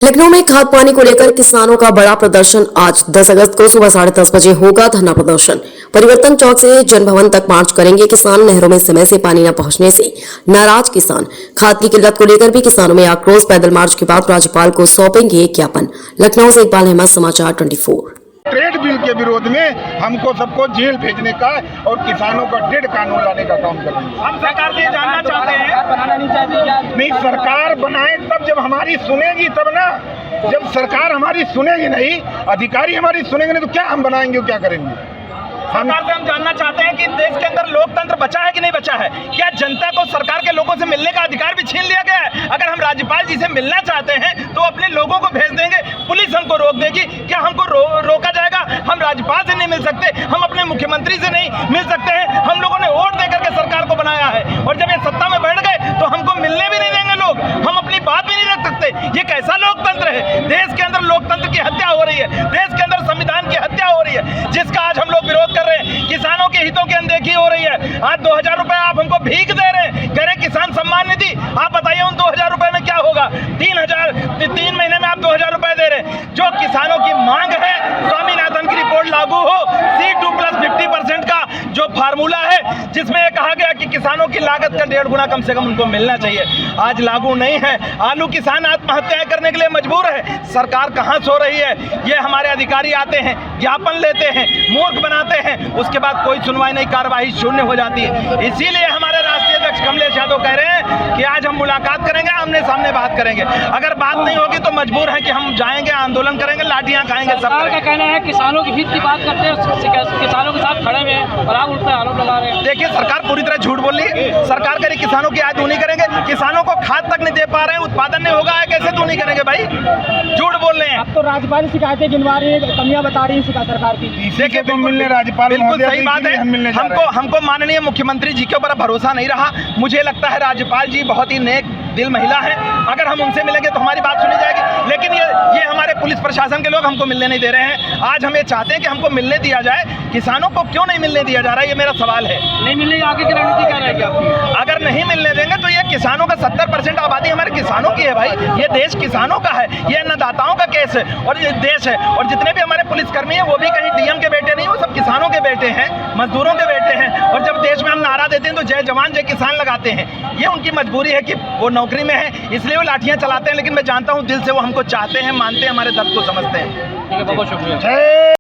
लखनऊ में खाद पानी को लेकर किसानों का बड़ा प्रदर्शन। आज 10 अगस्त को सुबह 10:30 बजे होगा धरना प्रदर्शन। परिवर्तन चौक से जनभवन तक मार्च करेंगे किसान। नहरों में समय से पानी न पहुंचने से नाराज किसान। खाद की किल्लत को लेकर भी किसानों में आक्रोश। पैदल मार्च के बाद राज्यपाल को सौंपेंगे ज्ञापन। लखनऊ से इकबाल अहमद, समाचार 24। ट्रेड बिल के विरोध में हमको सबको जेल भेजने का और किसानों का डेढ़ कानून लाने का काम करेंगे। हम सरकार से जानना चाहते हैं, बनाना नहीं चाहते। नहीं, सरकार बनाए तब जब हमारी सुनेगी तब ना। जब सरकार हमारी सुनेगी नहीं, अधिकारी हमारी सुनेंगे नहीं तो क्या हम बनाएंगे, क्या करेंगे? सरकार से हम जानना चाहते हैं कि देश के अंदर लोकतंत्र बचा है कि नहीं बचा है। क्या जनता को सरकार के लोगों से मिलने का अधिकार भी छीन लिया गया है? अगर हम राज्यपाल जी से मिलना चाहते हैं तो अपने लोगों को भेज देंगे, पुलिस हमको रोक देगी। क्या हमको रोका जाएगा? हम राज्यपाल से नहीं मिल सकते, हम अपने मुख्यमंत्री से नहीं मिल सकते हैं। हम लोगों ने वोट देकर के सरकार को बनाया है और जब ये सत्ता में बैठ गए तो हमको मिलने भी नहीं देंगे लोग, हम अपनी बात भी नहीं रख सकते। ये कैसा लोकतंत्र है? देश के अंदर लोकतंत्र की हत्या हो रही है, देश के अंदर संविधान की हत्या हो रही है, जिसका आज हम लोग विरोध कर रहे हैं। किसानों के हितों की अनदेखी हो रही है। आज 2000 रुपए आप हमको भीख दे रहे हैं, कह रहे किसान सम्मान निधि। आप बताइए उन 2000 रुपए में क्या होगा? 3 महीने में आप 2000 रुपए दे रहे हैं। जो किसानों की मांग है, स्वामीनाथन की रिपोर्ट लागू हो, C2+50% का जो फार्मूला है जिसमें कहा गया कि किसानों की लागत का 1.5 गुना कम से कम उनको मिलना चाहिए, आज लागू नहीं है। आलू किसान आत्महत्याएं करने के लिए मजबूर है। सरकार कहां सो रही है? ये हमारे अधिकारी आते हैं, ज्ञापन लेते हैं, मूर्ख बनाते हैं, उसके बाद कोई सुनवाई नहीं, कार्रवाई शून्य हो जाती है। इसीलिए हमारे राष्ट्रीय अध्यक्ष कमलेश यादव कह रहे हैं कि आज हम मुलाकात करेंगे, आमने सामने बात करेंगे। अगर बात नहीं होगी तो मजबूर है कि हम जाएंगे, आंदोलन करेंगे, लाठियां खाएंगे। सरकार का कहना है किसानों के हित की बात करते हैं, किसानों के साथ खड़े हुए हैं और आप उन पर आरोप लगा रहे हैं। देखिए, सरकार पूरी तरह झूठ बोल रही है। सरकार कह रही किसानों की आय दूनी करेंगे, किसानों को खाद तक नहीं दे पा रहे हैं, उत्पादन नहीं होगा, कैसे दूनी करेंगे भाई? झूठ बोल रहे हैं। अब तो राज्यपाल शिकायतें गिनवा रही है, कमियां बता रही है सरकार की। देखिए, बिल्कुल सही बात है। हमको माननीय मुख्यमंत्री जी के ऊपर भरोसा नहीं रहा। मुझे लगता है राज्यपाल जी बहुत ही नेक दिल महिला है, अगर हम उनसे मिलेंगे तो हमारी बात सुनी जाएगी। लेकिन ये हमारे पुलिस प्रशासन के लोग हमको मिलने नहीं दे रहे हैं। आज हम ये चाहते हैं कि हमको मिलने दिया जाए। किसानों को क्यों नहीं मिलने दिया जा रहा है, ये मेरा सवाल है। नहीं मिलने आगे की रणनीति क्या रहेगी आपकी? अगर नहीं मिलने देंगे तो ये किसानों का 70% आबादी हमारे किसानों की है भाई। ये देश किसानों का है, ये अन्नदाताओं का केस है और ये देश है। और जितने भी हमारे पुलिसकर्मी हैं वो भी कहीं डीएम के बेटे नहीं, वो सब किसानों के बेटे हैं, मजदूरों के बेटे हैं। और जब देश में हम नारा देते हैं तो जय जवान जय किसान लगाते हैं। ये उनकी मजबूरी है कि वो नौकरी में है, इसलिए वो लाठियां चलाते हैं। लेकिन मैं जानता हूं दिल से वो हमको चाहते हैं, मानते हैं, हमारे दर्द को समझते हैं। ठीक है, बहुत शुक्रिया।